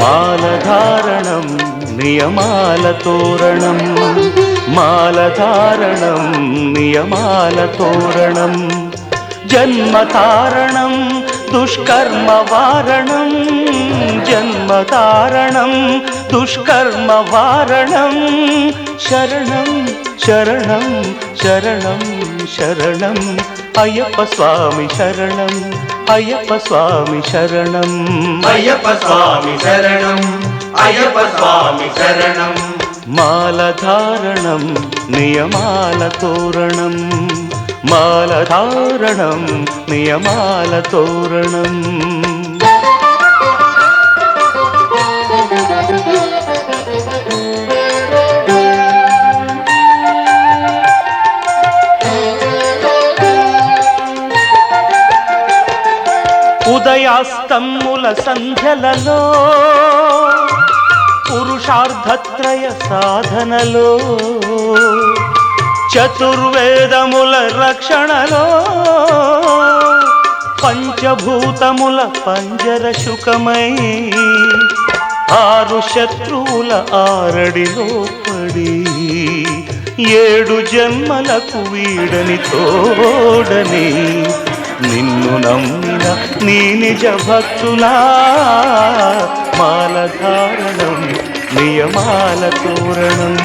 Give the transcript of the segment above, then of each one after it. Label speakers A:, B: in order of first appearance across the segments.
A: మాలధారణం నియమాల తోరణం, మాలధారణం నియమాల తోరణం, జన్మతారణం దుష్కర్మ వారణం, జన్మతారణం దుష్కర్మ వారణం, శరణం శరణం శరణం శరణం అయ్యప్ప స్వామి శరణం, అయ్యప్ప స్వామి శరణం,
B: అయ్యప్ప స్వామి శరణం, అయ్యప్ప స్వామి శరణం.
A: మాలధారణం నియమాల తోరణం, మాలధారణం నియమాల తోరణం. ఉదయాస్తమ్ముల సంధ్యలలో పురుషార్థత్రయ సాధనలో, చతుర్వేదముల రక్షణలో, పంచభూతముల పంజర శుకమై, ఆరు శత్రువుల ఆరడిలో పడి, ఏడు జన్మలకు వీడని తోడని, నిన్ను నమ్మిన నీ నిజ భక్తులా, మాలధారణం నియమాల తోరణం.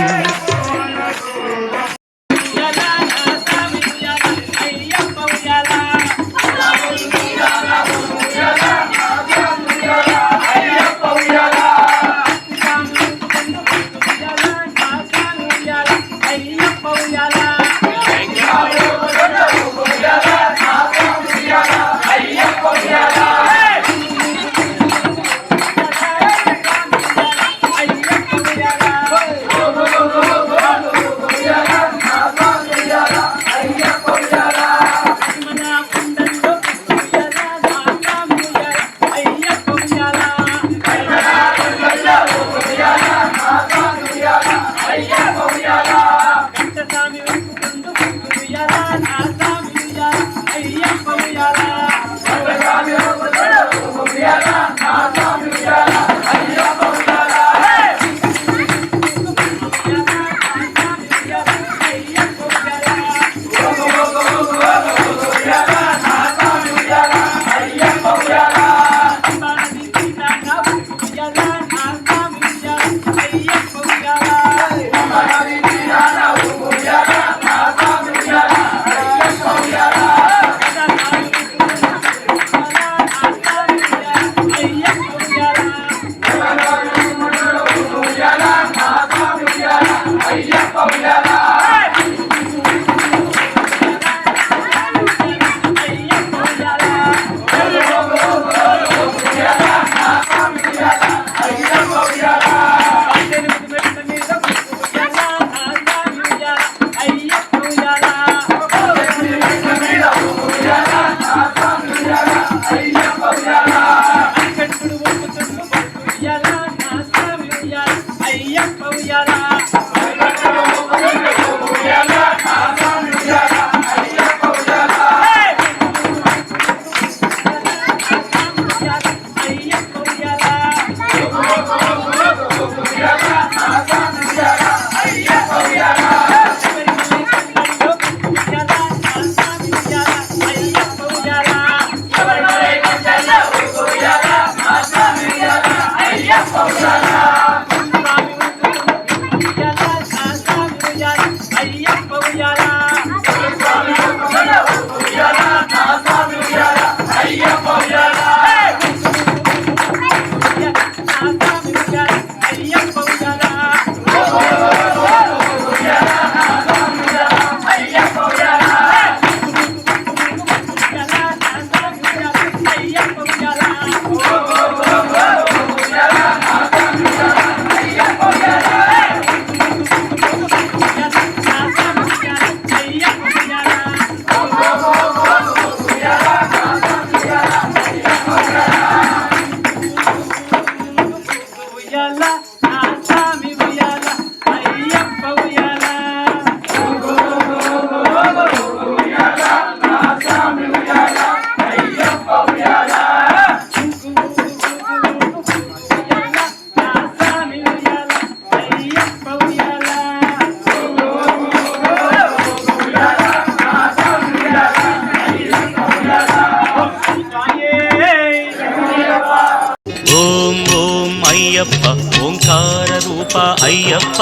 A: ఓం ఓం అయ్యప్ప ఓంకార రూప అయ్యప్ప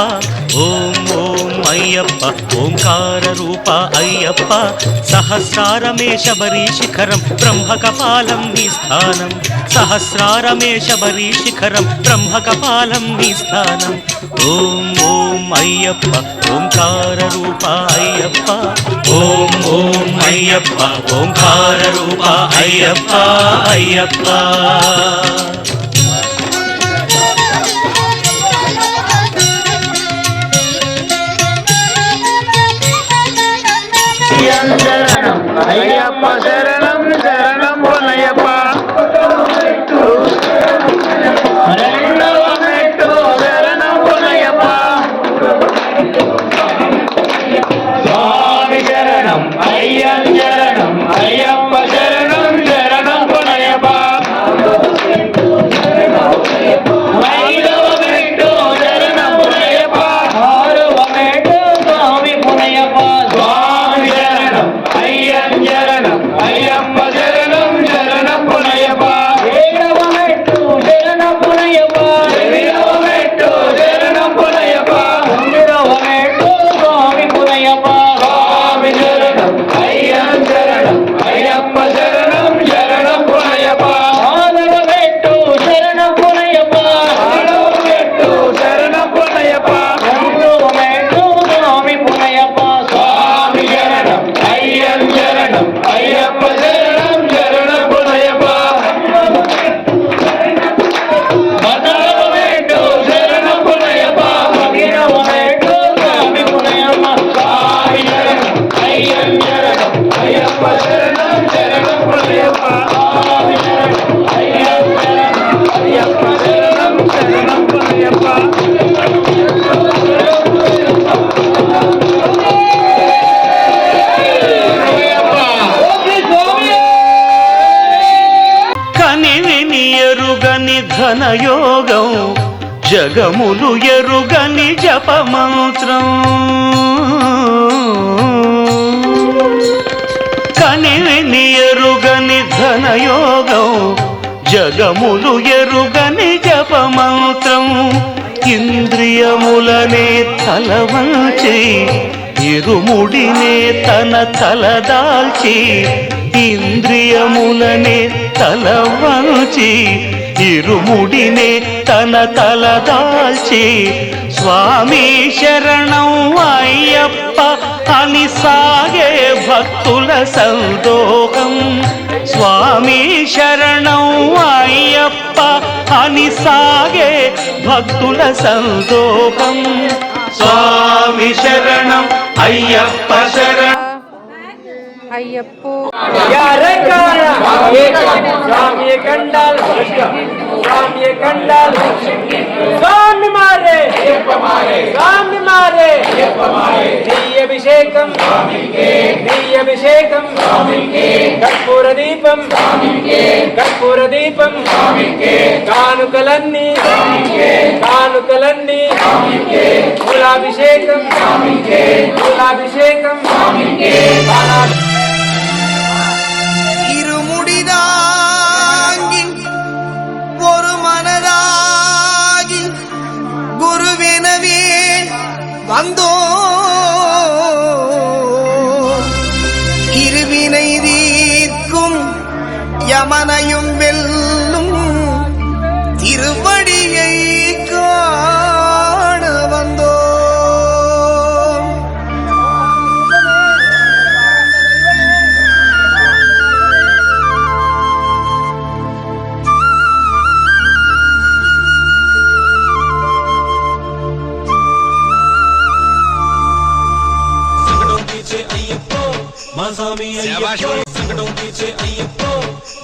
A: ఓం ఓం అయ్యప్ప ఓంకార రూప అయ్యప్ప సహస్రారమే శబరి శిఖరం బ్రహ్మకపాలం నీ స్థానం సహస్రారమే శబరి శిఖరం బ్రహ్మకపాలం నీ స్థానం ఓం ఓం అయ్యప్ప ఓంకార రూప అయ్యప్ప ఓం ఓం అయ్యప్ప ఓంకార రూప అయ్యప్ప అయ్యప్ప
B: అయ్యప్ప శరణం శరణం పొన్నయ్యప్ప రెండవ మెట్టు శరణం పొన్నయ్యప్ప స్వామి శరణం అయ్యం శరణం అయ్యప్ప శరణం శరణం పొన్నయ్యప్ప ఐదవ మెట్టు శరణం పొన్నయ్యప్ప ఆరవ మెట్టు స్వామి పొన్నయ్యప్ప స్వామి శరణం అయ్యం శరణం అయ్యప్ప శరణం శరణం పొన్నయ్యప్ప ఏడవ మెట్టు శరణం పొన్నయ్యప్ప ఎనిమిదవ మెట్టు శరణం పొన్నయ్యప్ప తొమ్మిదవ మెట్టు స్వామి పొన్నయ్యప్ప స్వామి శరణం అయ్యం శరణం అయ్యప్ప శరణం శరణం పొన్నయ్యప్ప ఆరవ మెట్టు శరణం పొన్నయ్యప్ప ఆరవ మెట్టు శరణం పొన్నయ్యప్ప ఏడవ మెట్టు స్వామి పొన్నయ్యప్ప స్వామి శరణం అయ్యం శరణం అయ్యప్ప శరణం శరణం పొన్నయ్యప్ప పదవ మెట్టు శరణం పొన్నయ్యప్ప పదిహేనవ మెట్టు స్వామి పొన్నయ్యప్ప స్వామి శరణం అయ్యం శరణం అయ్యప్ప శరణం శరణం పొన్నయ్యప్ప స్వామి శరణం అయ్యం శరణం అయ్యప్ప శరణం శరణం పొన్నయ్యప్ప
A: కనివిని ఎరుగని ఘనయోగం జగములు ఎరుగని జపమంత్రం కనివిని ఎరుగని ఘనయోగం జగములు ఎరుగని జపమంత్రం ఇంద్రియములనే తలవంచి ఇరుముడినే తన తలదాల్చి ఇంద్రియములనే తలవంచి ఇరుముడినే తన తలదాల్చి స్వామి శరణం అయ్యప్ప అని సాగే భక్తుల సందోహం స్వామి శరణం అయ్యప్ప అని సాగే భక్తుల సందోహం స్వామి శరణం అయ్యప్ప శరణం
C: అయ్యప్పో
B: स्वामी कंडाल स्वामी कंडाल स्वामी मारे स्वामी मारे नी अभिषेकम नी अभिषेकम कर्पूर दीपम कर्पूर दीपम कानुकलन्नी कानुकलन्नी फूलाभिषेकम फूलाभिषेकम
D: இருமுடிதாங்கி ஒரு மனதாகி குருவெனவே வந்தோ இருவினை தீர்க்கும் யமனையும் வெல்லும் திருவடியை காண வந்தோ
E: మాసామి అయ్యప్పో సంకటం తీర్చే అయ్యప్పో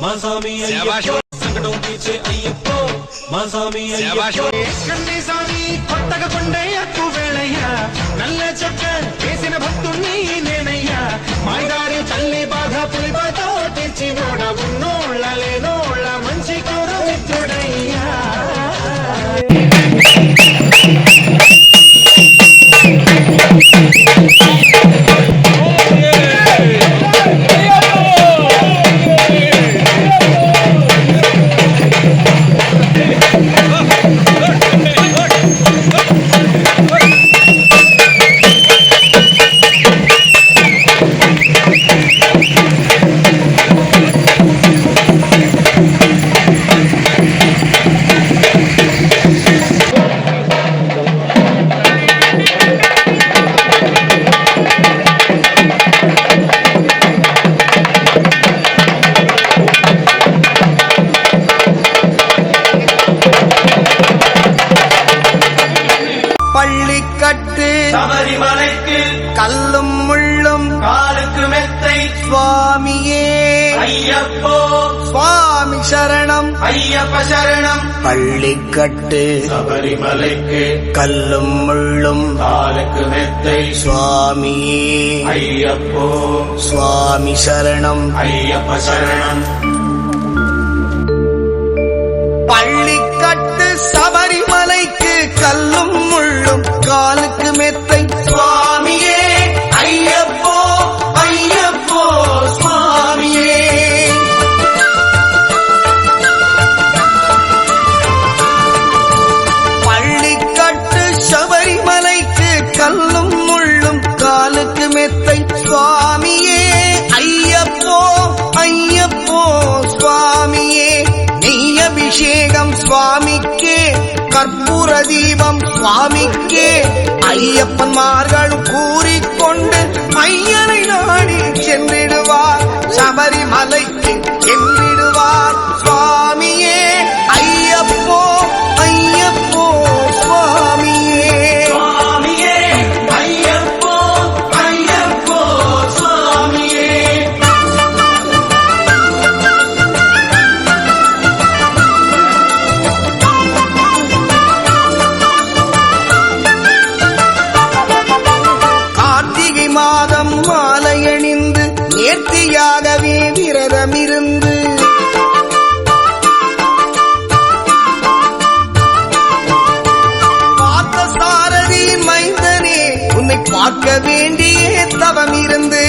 E: మాసామి అయ్యప్పో సంకటం తీర్చే అయ్యప్పో మాసామి అయ్యప్పో కండి సామి కొత్తగా కొండయ్యకు వేళయ్యా నల్ల చొక్క వేసిన భక్తుణ్ణి నేనయ్యా మాయదారి తల్లి బాధ పులిపతో తెచ్చి నోడ ఉన్నోళ్ళ లేనోళ్ళ మంచి కోరు మిత్రుడయ్యా
D: கட்டு
E: சபரிமலைக்கு
D: கல்லும் முள்ளும்
E: காலுக்கு மெத்தை
D: சுவாமியே
E: ஐயப்போ
D: சுவாமி சரணம்
E: ஐயப்ப சரணம்
D: பள்ளிக்கட்டு
E: சபரிமலைக்கு
D: கல்லும் முள்ளும்
E: காலுக்கு மெத்தை
D: சுவாமியே
E: ஐயப்போ
D: சுவாமி சரணம்
E: ஐயப்ப சரணம்
D: பள்ளிக்கட்டு சபரிமலைக்கு கல்லும் முள்ளும் காலுக்கு மெத்தை சுவாமியே ஐயப்போ ஐயப்போ சுவாமியே பள்ளிக்கட்டு சபரிமலைக்கு கல்லும் முள்ளும் காலுக்கு மெத்தை சுவாமியே ஐயப்போ ஐயப்போ சுவாமியே அபிஷேகம் சுவாமிக்கே கற்பூர தீபம் சுவாமிக்கே ஐயப்பன்மார்களும் கூறிக்கொண்டு ஐயனை நாடி சென்றிடுவார் சபரிமலைக்கு சென்றிடுவார் சுவாமியே ஐயப்போ ஐயப்போ சுவாமியே
E: சுவாமியே ஐயப்போ ஐயப்போ சுவாமியே
D: மாதம் மாலையணிந்து நேர்த்தியாகவே விரதமிருந்து பார்த்த சாரதியின் மைந்தனே உன்னை பார்க்க வேண்டிய தவமிருந்து